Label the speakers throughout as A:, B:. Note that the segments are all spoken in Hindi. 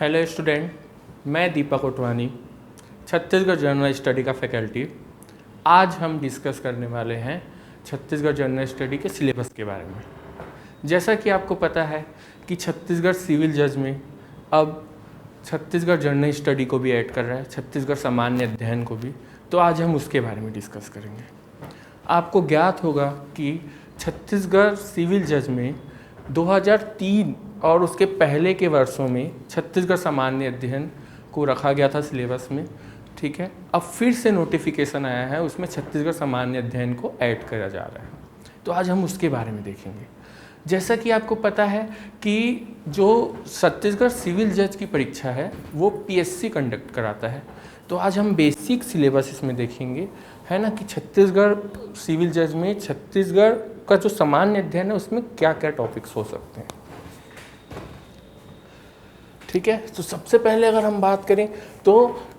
A: हेलो स्टूडेंट, मैं दीपक उटवानी, छत्तीसगढ़ जनरल स्टडी का फैकल्टी। आज हम डिस्कस करने वाले हैं छत्तीसगढ़ जनरल स्टडी के सिलेबस के बारे में। जैसा कि आपको पता है कि छत्तीसगढ़ सिविल जज में अब छत्तीसगढ़ जनरल स्टडी को भी ऐड कर रहा है, छत्तीसगढ़ सामान्य अध्ययन को भी। तो आज हम उसके बारे में डिस्कस करेंगे। आपको ज्ञात होगा कि छत्तीसगढ़ सिविल जज में 2003 और उसके पहले के वर्षों में छत्तीसगढ़ सामान्य अध्ययन को रखा गया था सिलेबस में, ठीक है। अब फिर से नोटिफिकेशन आया है, उसमें छत्तीसगढ़ सामान्य अध्ययन को ऐड करा जा रहा है। तो आज हम उसके बारे में देखेंगे। जैसा कि आपको पता है कि जो छत्तीसगढ़ सिविल जज की परीक्षा है वो पीएससी कंडक्ट कराता है। तो आज हम बेसिक सिलेबस इसमें देखेंगे, है ना, कि छत्तीसगढ़ सिविल जज में छत्तीसगढ़ का जो सामान्य अध्ययन है उसमें क्या क्या टॉपिक्स हो सकते हैं, ठीक है। तो सबसे पहले अगर हम बात करें तो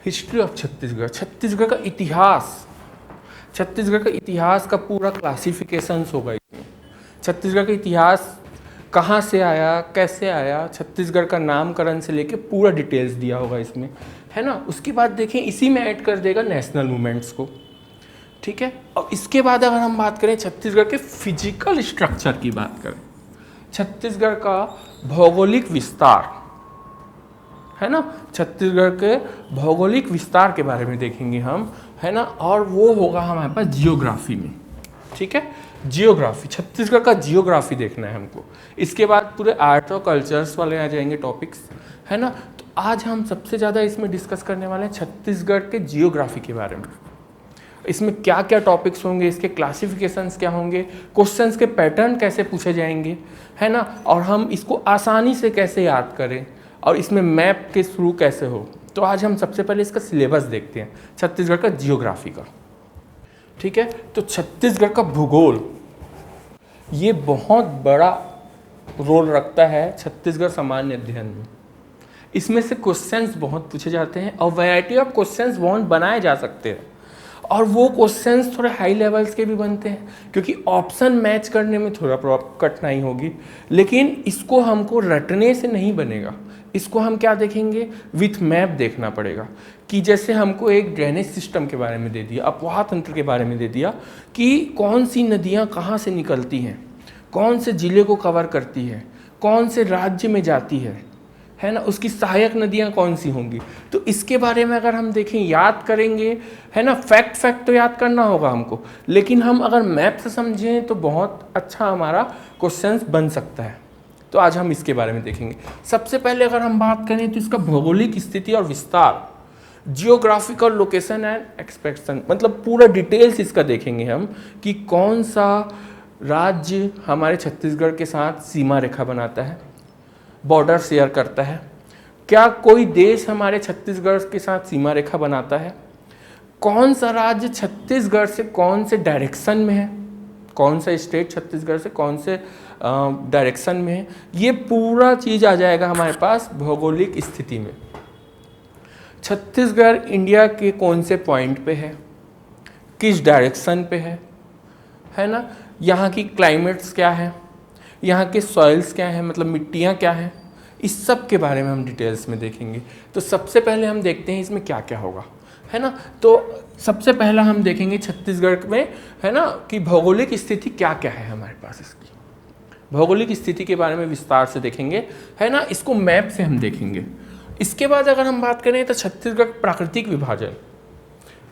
A: हिस्ट्री ऑफ छत्तीसगढ़, छत्तीसगढ़ का इतिहास, छत्तीसगढ़ का इतिहास का पूरा क्लासिफिकेशंस होगा इसमें। छत्तीसगढ़ का इतिहास कहाँ से आया, कैसे आया, छत्तीसगढ़ का नामकरण से लेके पूरा डिटेल्स दिया होगा इसमें, है ना। उसके बाद देखें इसी में ऐड कर देगा नेशनल मूवमेंट्स को, ठीक है। और इसके बाद अगर हम बात करें छत्तीसगढ़ के फिजिकल स्ट्रक्चर की बात करें, छत्तीसगढ़ का भौगोलिक विस्तार, है ना, छत्तीसगढ़ के भौगोलिक विस्तार के बारे में देखेंगे हम, है ना। और वो होगा हमारे पास जियोग्राफी में, ठीक है। जियोग्राफी, छत्तीसगढ़ का जियोग्राफी देखना है हमको। इसके बाद पूरे आर्ट और कल्चर्स वाले आ जाएंगे टॉपिक्स, है ना। तो आज हम सबसे ज़्यादा इसमें डिस्कस करने वाले हैं छत्तीसगढ़ के जियोग्राफी के बारे में। इसमें क्या क्या टॉपिक्स होंगे, इसके क्लासिफिकेशंस क्या होंगे, क्वेश्चंस के पैटर्न कैसे पूछे जाएंगे, है ना, और हम इसको आसानी से कैसे याद करें, और इसमें मैप के थ्रू कैसे हो। तो आज हम सबसे पहले इसका सिलेबस देखते हैं छत्तीसगढ़ का जियोग्राफी का, ठीक है। तो छत्तीसगढ़ का भूगोल ये बहुत बड़ा रोल रखता है छत्तीसगढ़ सामान्य अध्ययन में। इसमें से क्वेश्चंस बहुत पूछे जाते हैं और वैरायटी ऑफ क्वेश्चंस बहुत बनाए जा सकते हैं, और वो क्वेश्चंस थोड़े हाई लेवल्स के भी बनते हैं क्योंकि ऑप्शन मैच करने में थोड़ा कठिनाई होगी। लेकिन इसको हमको रटने से नहीं बनेगा, इसको हम क्या देखेंगे, विथ मैप देखना पड़ेगा। कि जैसे हमको एक ड्रेनेज सिस्टम के बारे में दे दिया, अपवाह तंत्र के बारे में दे दिया कि कौन सी नदियाँ कहाँ से निकलती हैं, कौन से ज़िले को कवर करती है, कौन से राज्य में जाती है ना, उसकी सहायक नदियाँ कौन सी होंगी। तो इसके बारे में अगर हम देखें, याद करेंगे, है ना, फैक्ट तो याद करना होगा हमको, लेकिन हम अगर मैप से समझें तो बहुत अच्छा हमारा क्वेश्चंस बन सकता है। तो आज हम इसके बारे में देखेंगे। सबसे पहले अगर हम बात करें तो इसका भौगोलिक स्थिति और विस्तार, जियोग्राफिकल लोकेशन एंड एक्सपेक्शन, मतलब पूरा डिटेल्स इसका देखेंगे हम कि कौन सा राज्य हमारे छत्तीसगढ़ के साथ सीमा रेखा बनाता है, बॉर्डर शेयर करता है, क्या कोई देश हमारे छत्तीसगढ़ के साथ सीमा रेखा बनाता है, कौन सा राज्य छत्तीसगढ़ से कौन से डायरेक्शन में है, कौन सा स्टेट छत्तीसगढ़ से कौन से डायरेक्शन में है। ये पूरा चीज़ आ जाएगा हमारे पास भौगोलिक स्थिति में। छत्तीसगढ़ इंडिया के कौन से पॉइंट पे है, किस डायरेक्शन पे है ना, यहाँ की क्लाइमेट्स क्या है, यहाँ के सॉइल्स क्या हैं, मतलब मिट्टियाँ क्या हैं, इस सब के बारे में हम डिटेल्स में देखेंगे। तो सबसे पहले हम देखते हैं इसमें क्या क्या होगा, है ना। तो सबसे पहला हम देखेंगे छत्तीसगढ़ में, है ना, कि भौगोलिक स्थिति क्या क्या है हमारे पास। इसकी भौगोलिक स्थिति के बारे में विस्तार से देखेंगे, है ना, इसको मैप से हम देखेंगे। इसके बाद अगर हम बात करें तो छत्तीसगढ़ प्राकृतिक विभाजन,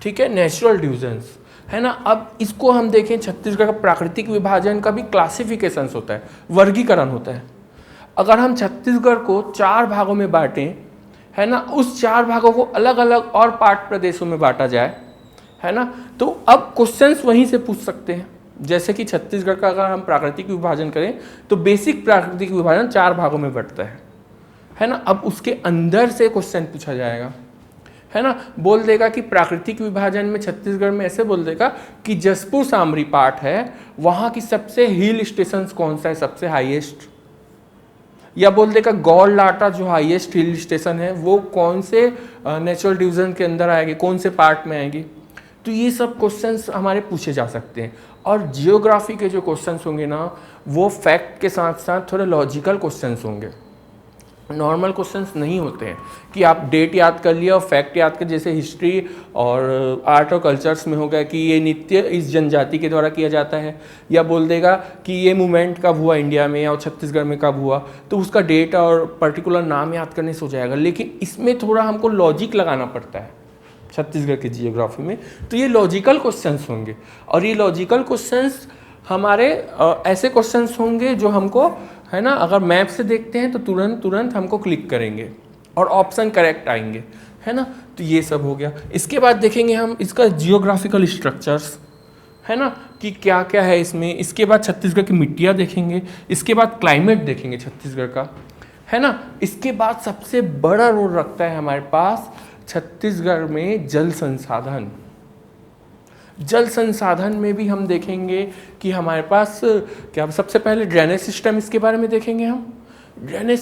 A: ठीक है, नेचुरल डिविजन्स, है ना। अब इसको हम देखें, छत्तीसगढ़ का प्राकृतिक विभाजन का भी क्लासिफिकेशंस होता है, वर्गीकरण होता है। अगर हम छत्तीसगढ़ को 4 भागों में बांटें, है ना, उस 4 भागों को अलग अलग और पार्ट प्रदेशों में बांटा जाए, है ना, तो अब क्वेश्चंस वहीं से पूछ सकते हैं। जैसे कि छत्तीसगढ़ का अगर हम प्राकृतिक विभाजन करें तो बेसिक प्राकृतिक विभाजन 4 भागों में बंटता है ना। अब उसके अंदर से क्वेश्चन पूछा जाएगा, है ना। बोल देगा कि प्राकृतिक विभाजन में छत्तीसगढ़ में ऐसे बोल देगा कि जसपुर सामरी पार्ट है, वहाँ की सबसे हिल स्टेशन कौन सा है, सबसे हाईएस्ट, या बोल देगा गौड़ लाटा जो हाईएस्ट हिल स्टेशन है वो कौन से नेचुरल डिवीजन के अंदर आएगी, कौन से पार्ट में आएगी। तो ये सब क्वेश्चंस हमारे पूछे जा सकते हैं। और जियोग्राफी के जो क्वेश्चंस होंगे ना, वो फैक्ट के साथ साथ थोड़े लॉजिकल क्वेश्चंस होंगे, नॉर्मल क्वेश्चंस नहीं होते हैं कि आप डेट याद कर लिया और फैक्ट याद कर, जैसे हिस्ट्री और आर्ट और कल्चर्स में हो गया कि ये नृत्य इस जनजाति के द्वारा किया जाता है, या बोल देगा कि ये मूवमेंट कब हुआ इंडिया में और छत्तीसगढ़ में कब हुआ, तो उसका डेट और पर्टिकुलर नाम याद करने से हो जाएगा। लेकिन इसमें थोड़ा हमको लॉजिक लगाना पड़ता है छत्तीसगढ़ की जियोग्राफी में, तो ये लॉजिकल क्वेश्चंस होंगे। और ये लॉजिकल क्वेश्चंस हमारे ऐसे क्वेश्चंस होंगे जो हमको, है ना, अगर मैप से देखते हैं तो तुरंत हमको क्लिक करेंगे और ऑप्शन करेक्ट आएंगे, है ना। तो ये सब हो गया। इसके बाद देखेंगे हम इसका जियोग्राफिकल स्ट्रक्चर्स, है ना, कि क्या क्या है इसमें। इसके बाद छत्तीसगढ़ की मिट्टियाँ देखेंगे, इसके बाद क्लाइमेट देखेंगे छत्तीसगढ़ का, है ना। इसके बाद सबसे बड़ा रोल रखता है हमारे पास छत्तीसगढ़ में जल संसाधन। जल संसाधन में भी हम देखेंगे कि हमारे पास क्या, सबसे पहले ड्रेनेज सिस्टम, इसके बारे में देखेंगे हम। ड्रेनेज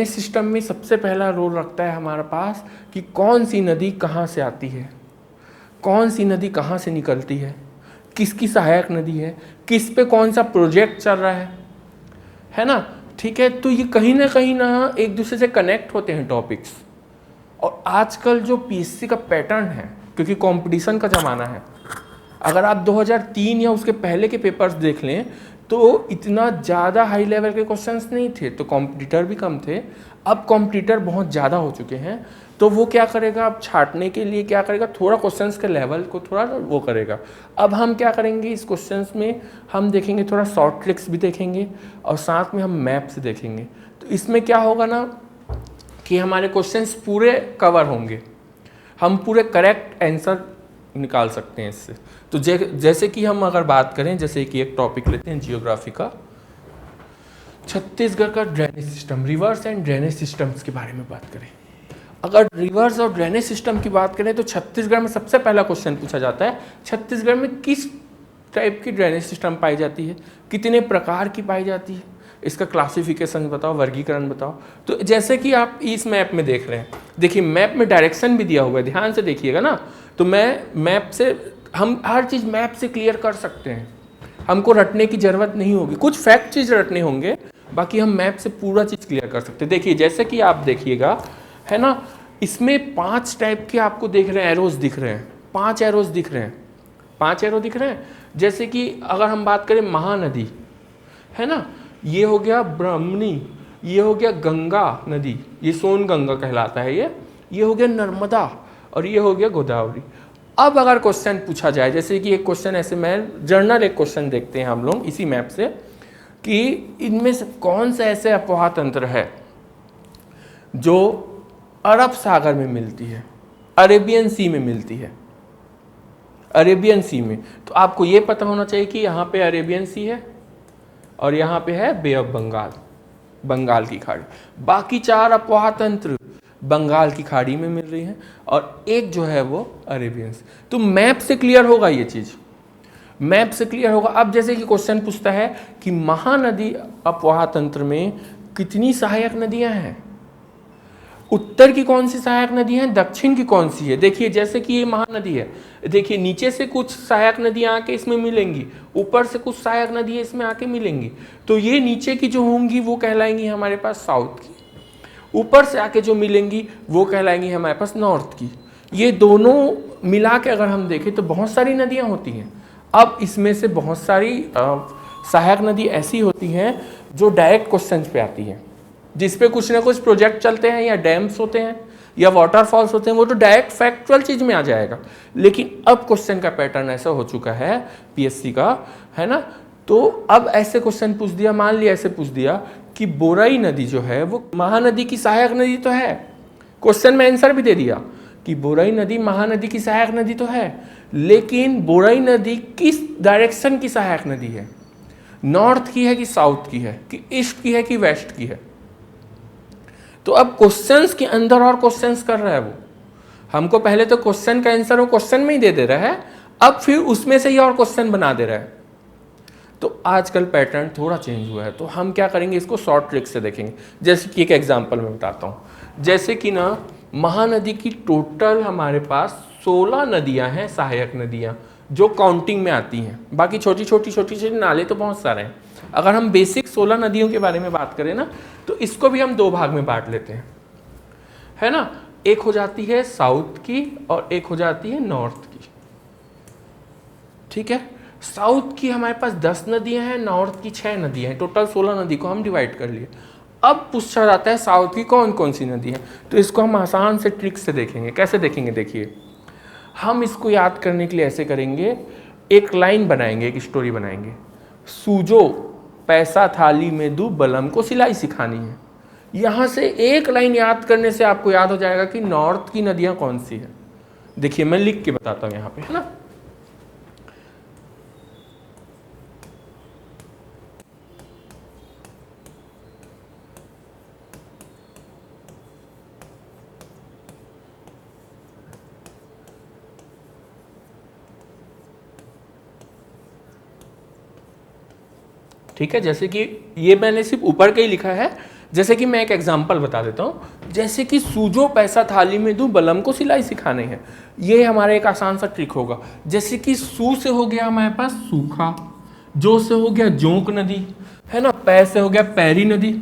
A: सिस्टम में सबसे पहला रोल रखता है हमारे पास कि कौन सी नदी कहाँ से आती है, कौन सी नदी कहाँ से निकलती है, किसकी सहायक नदी है, किस पे कौन सा प्रोजेक्ट चल रहा है ना। ठीक है, तो ये कहीं ना एक दूसरे से कनेक्ट होते हैं टॉपिक्स। और आजकल जो पीएससी का पैटर्न है, क्योंकि कंपटीशन का ज़माना है, अगर आप 2003 या उसके पहले के पेपर्स देख लें तो इतना ज़्यादा हाई लेवल के क्वेश्चंस नहीं थे, तो कॉम्पिटिटर भी कम थे। अब कॉम्पिटिटर बहुत ज़्यादा हो चुके हैं, तो वो क्या करेगा, अब छाटने के लिए क्या करेगा, थोड़ा क्वेश्चंस के लेवल को थोड़ा वो करेगा। अब हम क्या करेंगे, इस क्वेश्चंस में हम देखेंगे थोड़ा शॉर्ट ट्रिक्स भी देखेंगे और साथ में हम मैप से देखेंगे। तो इसमें क्या होगा ना कि हमारे क्वेश्चंस पूरे कवर होंगे, हम पूरे करेक्ट आंसर निकाल सकते हैं इससे। तो जैसे कि हम अगर बात करें, जैसे कि एक टॉपिक लेते हैं जियोग्राफी का, छत्तीसगढ़ का drainage system, reverse and drainage systems के बारे में बात करें। अगर रिवर्स और ड्रेनेज सिस्टम की बात करें तो छत्तीसगढ़ में सबसे पहला क्वेश्चन पूछा जाता है, छत्तीसगढ़ में किस टाइप की ड्रेनेज सिस्टम पाई जाती है, कितने प्रकार की पाई जाती है, इसका क्लासिफिकेशन बताओ, वर्गीकरण बताओ। तो जैसे कि आप इस मैप में देख रहे हैं, देखिए मैप में डायरेक्शन भी दिया हुआ है, ध्यान से देखिएगा ना। तो मैप से हम हर चीज़ मैप से क्लियर कर सकते हैं, हमको रटने की ज़रूरत नहीं होगी। कुछ फैक्ट चीज़ रटने होंगे, बाकी हम मैप से पूरा चीज़ क्लियर कर सकते हैं। देखिए जैसे कि आप देखिएगा, है ना, इसमें 5 टाइप के आपको देख रहे हैं, एरोज दिख रहे हैं, 5 एरोज दिख रहे हैं, 5 एरो दिख रहे हैं। जैसे कि अगर हम बात करें महानदी, है ना, ये हो गया ब्राह्मणी, ये हो गया गंगा नदी, ये सोन गंगा कहलाता है, ये हो गया नर्मदा, और ये हो गया गोदावरी। अब अगर क्वेश्चन पूछा जाए, जैसे कि एक क्वेश्चन ऐसे, मैं जर्नल एक क्वेश्चन देखते हैं हम लोग इसी मैप से, कि इनमें से कौन सा ऐसे अफवाह तंत्र है जो अरब सागर में मिलती है, अरेबियन सी में मिलती है, अरेबियन सी में। तो आपको ये पता होना चाहिए कि यहाँ पे अरेबियन सी है और यहाँ पे है बे ऑफ बंगाल, बंगाल की खाड़ी। बाकी 4 अफवाह तंत्र बंगाल की खाड़ी में मिल रही हैं और एक जो है वो अरेबियन सी। तो मैप से क्लियर होगा ये चीज़, मैप से क्लियर होगा। अब जैसे कि क्वेश्चन पूछता है कि महानदी अफवाह तंत्र में कितनी सहायक नदियां हैं, उत्तर की कौन सी सहायक नदी है, दक्षिण की कौन सी है। देखिए जैसे कि ये महानदी है, देखिए नीचे से कुछ सहायक नदियां आके इसमें मिलेंगी, ऊपर से कुछ सहायक नदियां इसमें आके मिलेंगी। तो ये नीचे की जो होंगी वो कहलाएंगी हमारे पास साउथ की, ऊपर से आके जो मिलेंगी वो कहलाएंगी हमारे पास नॉर्थ की। ये दोनों मिला के अगर हम देखें तो बहुत सारी नदियाँ होती हैं। अब इसमें से बहुत सारी सहायक नदी ऐसी होती हैं जो डायरेक्ट क्वेश्चन पे आती हैं, जिस पे कुछ ना कुछ प्रोजेक्ट चलते हैं या डैम्स होते हैं या वाटरफॉल्स होते हैं, वो तो डायरेक्ट फैक्चुअल चीज़ में आ जाएगा। लेकिन अब क्वेश्चन का पैटर्न ऐसा हो चुका है पीएससी का, है ना। तो अब ऐसे क्वेश्चन पूछ दिया, मान लिया ऐसे पूछ दिया कि बोरई नदी जो है वो महानदी की सहायक नदी तो है, क्वेश्चन में आंसर भी दे दिया कि बोरई नदी महानदी की सहायक नदी तो है, लेकिन बोरई नदी किस डायरेक्शन की सहायक नदी है, नॉर्थ की है कि साउथ की है, कि ईस्ट की है कि वेस्ट की है। तो अब क्वेश्चंस के अंदर और क्वेश्चंस कर रहा है वो, हमको पहले तो क्वेश्चन का आंसर वो क्वेश्चन में ही दे रहा है, अब फिर उसमें से ही और क्वेश्चन बना दे रहा है। तो आजकल पैटर्न थोड़ा चेंज हुआ है, तो हम क्या करेंगे, इसको शॉर्ट ट्रिक से देखेंगे। जैसे कि एक एग्जांपल मैं बताता हूँ, जैसे कि ना महानदी की टोटल हमारे पास 16 नदियाँ हैं, सहायक नदियाँ, जो काउंटिंग में आती हैं। बाकी छोटी छोटी नाले तो बहुत सारे हैं। अगर हम बेसिक 16 नदियों के बारे में बात करें ना, तो इसको भी हम 2 भाग में बांट लेते हैं, है ना। एक हो जाती है साउथ की और एक हो जाती है नॉर्थ की, ठीक है। साउथ की हमारे पास 10 नदियां हैं, नॉर्थ की 6 नदियां हैं, टोटल 16 नदी को हम डिवाइड कर लिए। अब पूछा जाता है साउथ की कौन कौन सी नदी है, तो इसको हम आसान से ट्रिक से देखेंगे। कैसे देखेंगे, देखिए हम इसको याद करने के लिए ऐसे करेंगे, एक लाइन बनाएंगे, एक स्टोरी बनाएंगे। सूजो पैसा थाली में दू, बलम को सिलाई सिखानी है। यहाँ से एक लाइन याद करने से आपको याद हो जाएगा कि नॉर्थ की नदियाँ कौन सी है। देखिए मैं लिख के बताता हूँ यहाँ पे, है ना। ठीक है, जैसे कि ये मैंने सिर्फ ऊपर का ही लिखा है। जैसे कि मैं एक एग्जांपल बता देता हूँ, जैसे कि सूजो पैसा थाली में दूं, बलम को सिलाई सिखाने हैं। ये हमारा एक आसान सा ट्रिक होगा। जैसे कि सू से हो गया हमारे पास सूखा, जो से हो गया जोंक नदी, है ना, पै से हो गया पैरी नदी,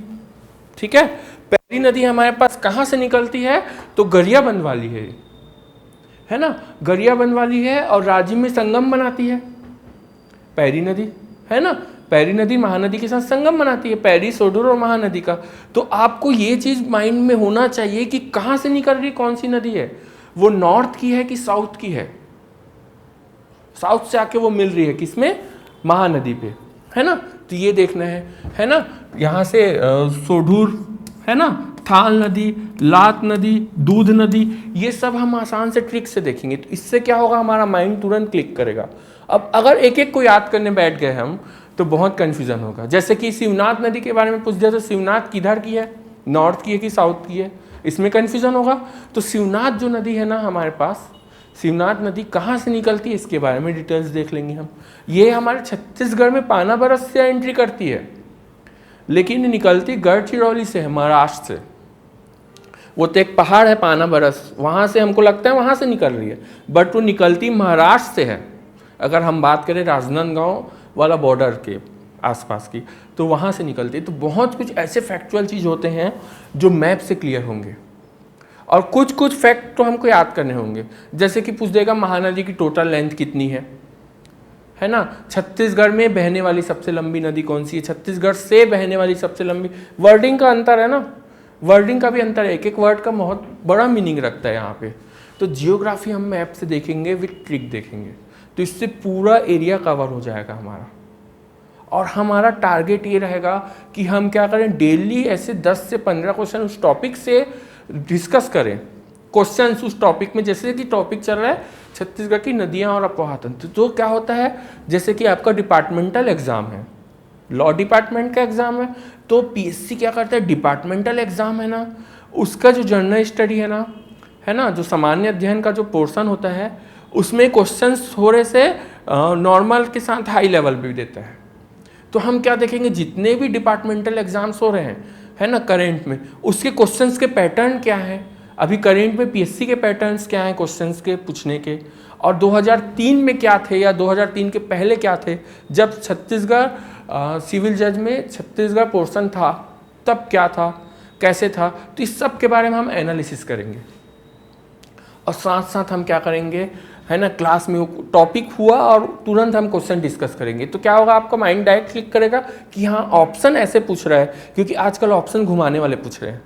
A: ठीक है। पैरी नदी हमारे पास कहाँ से निकलती है, तो गरियाबंद वाली है ना, गरियाबंद वाली है और रांची में संगम बनाती है पैरी नदी, है ना। पैरी नदी महानदी के साथ संगम बनाती है, पैरी सोडूर और महानदी का। तो आपको ये चीज माइंड में होना चाहिए कि कहां से निकल रही कौन सी नदी है, वो नॉर्थ की है कि साउथ की है। साउथ से आके वो मिल रही है किसमें, महानदी पे, है ना। तो ये देखना है ना। यहाँ से सोडूर, है ना, थाल नदी, लात नदी, दूध नदी, ये सब हम आसान से ट्रिक से देखेंगे। तो इससे क्या होगा, हमारा माइंड तुरंत क्लिक करेगा। अब अगर एक एक को याद करने बैठ गए हम तो बहुत कंफ्यूजन होगा। जैसे कि शिवनाथ नदी के बारे में पूछ दिया तो शिवनाथ किधर की है, नॉर्थ की है कि साउथ की है, इसमें कंफ्यूजन होगा। तो शिवनाथ जो नदी है ना हमारे पास, शिवनाथ नदी कहाँ से निकलती है इसके बारे में डिटेल्स देख लेंगे हम। ये हमारे छत्तीसगढ़ में पाना बरस से एंट्री करती है, लेकिन निकलती गढ़चिरौली से है, महाराष्ट्र से। वो तो एक पहाड़ है पाना बरस, वहाँ से हमको लगता है वहाँ से निकल रही है, बट वो निकलती महाराष्ट्र से है। अगर हम बात करें राजनांदगांव वाला बॉर्डर के आसपास की, तो वहाँ से निकलती है। तो बहुत कुछ ऐसे फैक्चुअल चीज़ होते हैं जो मैप से क्लियर होंगे, और कुछ कुछ फैक्ट तो हमको याद करने होंगे। जैसे कि पूछ देगा महानदी की टोटल लेंथ कितनी है ना। छत्तीसगढ़ में बहने वाली सबसे लंबी नदी कौन सी है, छत्तीसगढ़ से बहने वाली सबसे लंबी। वर्डिंग का अंतर है ना, वर्डिंग का भी अंतर है, एक एक वर्ड का बहुत बड़ा मीनिंग रखता है यहाँ पे। तो जियोग्राफी हम मैप से देखेंगे, विथ ट्रिक देखेंगे, तो इससे पूरा एरिया कवर हो जाएगा हमारा। और हमारा टारगेट ये रहेगा कि हम क्या करें, डेली ऐसे 10 से 15 क्वेश्चन उस टॉपिक से डिस्कस करें। क्वेश्चंस उस टॉपिक में, जैसे कि टॉपिक चल रहा है छत्तीसगढ़ की नदियां और अफवाह तंत्र, तो क्या होता है, जैसे कि आपका डिपार्टमेंटल एग्जाम है, लॉ डिपार्टमेंट का एग्जाम है, तो पीएससी क्या करता है, डिपार्टमेंटल एग्जाम है ना, उसका जो जनरल स्टडी है ना, जो सामान्य अध्ययन का जो पोर्शन होता है, उसमें क्वेश्चंस थोड़े से नॉर्मल के साथ हाई लेवल भी देता है। तो हम क्या देखेंगे, जितने भी डिपार्टमेंटल एग्जाम्स हो रहे हैं, है ना, करेंट में, उसके क्वेश्चंस के पैटर्न क्या है, अभी करेंट में पीएससी के पैटर्न्स क्या हैं क्वेश्चंस के पूछने के, और 2003 में क्या थे या 2003 के पहले क्या थे, जब छत्तीसगढ़ सिविल जज में छत्तीसगढ़ पोर्शन था तब क्या था, कैसे था। तो इस सब के बारे में हम एनालिसिस करेंगे, और साथ साथ हम क्या करेंगे, है ना, क्लास में वो टॉपिक हुआ और तुरंत हम क्वेश्चन डिस्कस करेंगे। तो क्या होगा, आपका माइंड डायरेक्ट क्लिक करेगा कि हाँ ऑप्शन ऐसे पूछ रहा है, क्योंकि आजकल ऑप्शन घुमाने वाले पूछ रहे हैं,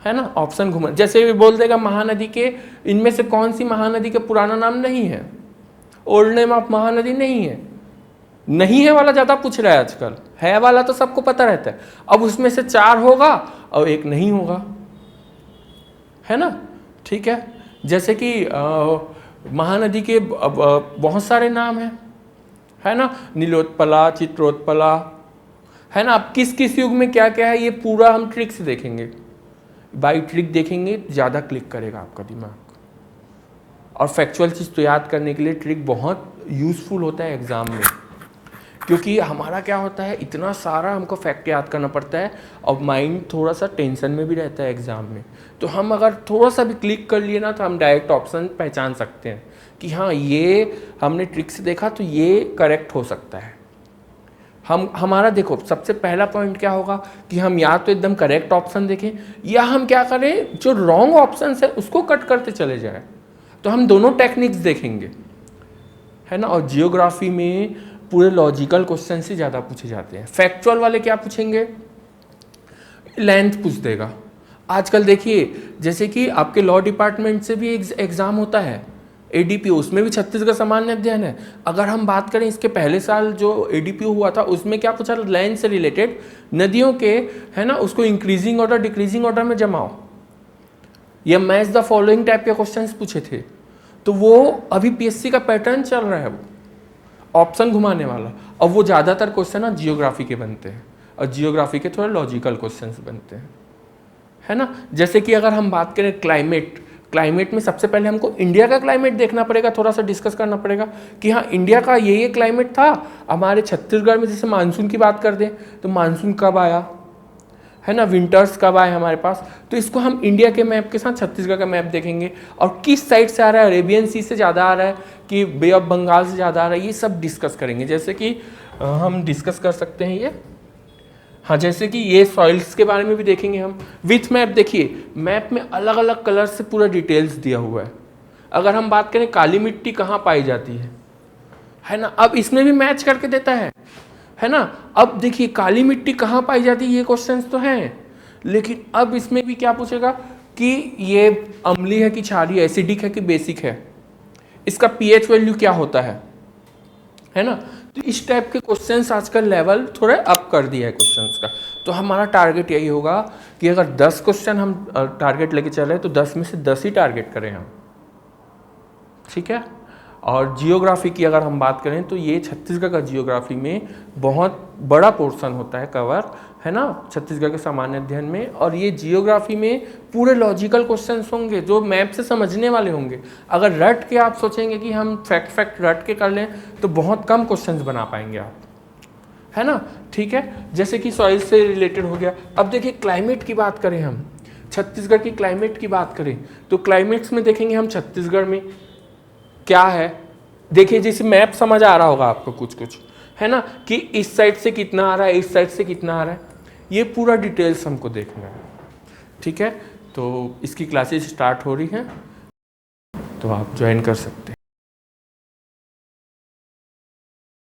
A: है ना, ऑप्शन घुमा। जैसे भी बोल देगा महानदी के इनमें से कौन सी महानदी का पुराना नाम नहीं है, ओल्ड नेम ऑफ महानदी नहीं है वाला ज़्यादा पूछ रहा है आजकल, है वाला तो सबको पता रहता है। अब उसमें से 4 होगा और 1 नहीं होगा, है ना, ठीक है। जैसे कि महानदी के बहुत सारे नाम हैं, है ना, नीलोत्पला, चित्रोत्पला, है ना। अब किस किस युग में क्या क्या है, ये पूरा हम ट्रिक से देखेंगे। बाई ट्रिक देखेंगे ज़्यादा क्लिक करेगा आपका दिमाग, और फैक्चुअल चीज़ तो याद करने के लिए ट्रिक बहुत यूज़फुल होता है एग्ज़ाम में। क्योंकि हमारा क्या होता है, इतना सारा हमको फैक्ट याद करना पड़ता है और माइंड थोड़ा सा टेंशन में भी रहता है एग्ज़ाम में। तो हम अगर थोड़ा सा भी क्लिक कर लिए ना तो हम डायरेक्ट ऑप्शन पहचान सकते हैं कि हाँ ये हमने ट्रिक से देखा तो ये करेक्ट हो सकता है। हमारा देखो सबसे पहला पॉइंट क्या होगा कि हम या तो एकदम करेक्ट ऑप्शन देखें या हम क्या करें जो रॉन्ग ऑप्शन है उसको कट करते चले जाए। तो हम दोनों टेक्निक्स देखेंगे, है ना। और जियोग्राफी में पूरे लॉजिकल क्वेश्चन से ज़्यादा पूछे जाते हैं। फैक्चुअल वाले क्या पूछेंगे, लेंथ पूछ देगा। आजकल देखिए जैसे कि आपके लॉ डिपार्टमेंट से भी एग्ज़ाम होता है ADPO, उसमें भी छत्तीसगढ़ सामान्य अध्ययन है। अगर हम बात करें इसके पहले साल जो ADPO हुआ था उसमें क्या पूछा, लेंथ से रिलेटेड नदियों के, है ना, उसको इंक्रीजिंग ऑर्डर डिक्रीजिंग ऑर्डर में जमाओ या मैच द फॉलोइंग टाइप के क्वेश्चंस पूछे थे। तो वो अभी PSC का पैटर्न चल रहा है, वो ऑप्शन घुमाने वाला। और वो ज़्यादातर क्वेश्चन ना जियोग्राफी के बनते हैं और जियोग्राफी के थोड़े लॉजिकल क्वेश्चंस बनते हैं, है ना। जैसे कि अगर हम बात करें क्लाइमेट में सबसे पहले हमको इंडिया का क्लाइमेट देखना पड़ेगा, थोड़ा सा डिस्कस करना पड़ेगा कि हाँ इंडिया का ये क्लाइमेट था। हमारे छत्तीसगढ़ में जैसे मानसून की बात कर दें तो मानसून कब आया, है ना, विंटर्स कब आए हमारे पास। तो इसको हम इंडिया के मैप के साथ छत्तीसगढ़ का मैप देखेंगे और किस साइड से आ रहा है, अरेबियन सी से ज़्यादा आ रहा है कि बे ऑफ बंगाल से ज़्यादा आ रहा है, ये सब डिस्कस करेंगे। जैसे कि हम डिस्कस कर सकते हैं ये, हाँ, जैसे कि ये सॉइल्स के बारे में भी देखेंगे हम विथ मैप। देखिए मैप में अलग अलग कलर से पूरा डिटेल्स दिया हुआ है। अगर हम बात करें काली मिट्टी कहाँ पाई जाती है ना, अब इसमें भी मैच करके देता है ना। अब देखिए काली मिट्टी कहाँ पाई जाती है, ये क्वेश्चंस तो हैं, लेकिन अब इसमें भी क्या पूछेगा कि ये अम्लीय है कि क्षारीय, एसिडिक है कि बेसिक है, इसका pH वैल्यू क्या होता है ना। तो इस टाइप के क्वेश्चंस आजकल लेवल थोड़ा अप कर दिया है क्वेश्चंस का। तो हमारा टारगेट यही होगा कि अगर 10 क्वेश्चन हम टारगेट लेके चल रहे हैं तो 10 में से 10 ही टारगेट करें हम, ठीक है। और जियोग्राफी की अगर हम बात करें तो ये छत्तीसगढ़ का जियोग्राफी में बहुत बड़ा पोर्शन होता है कवर, है ना, छत्तीसगढ़ के सामान्य अध्ययन में। और ये जियोग्राफी में पूरे लॉजिकल क्वेश्चंस होंगे जो मैप से समझने वाले होंगे। अगर रट के आप सोचेंगे कि हम फैक्ट रट के कर लें तो बहुत कम क्वेश्चंस बना पाएंगे आप, है ना, ठीक है। जैसे कि सॉइल से रिलेटेड हो गया। अब देखिए क्लाइमेट की बात करें, हम छत्तीसगढ़ की क्लाइमेट की बात करें तो क्लाइमेट्स में देखेंगे हम छत्तीसगढ़ में क्या है। देखिए जैसे मैप समझ आ रहा होगा आपको कुछ, है ना, कि इस साइड से कितना आ रहा है, इस साइड से कितना आ रहा है, ये पूरा डिटेल्स हमको देखना है, ठीक है। तो इसकी क्लासेस स्टार्ट हो रही हैं तो आप ज्वाइन कर सकते हैं।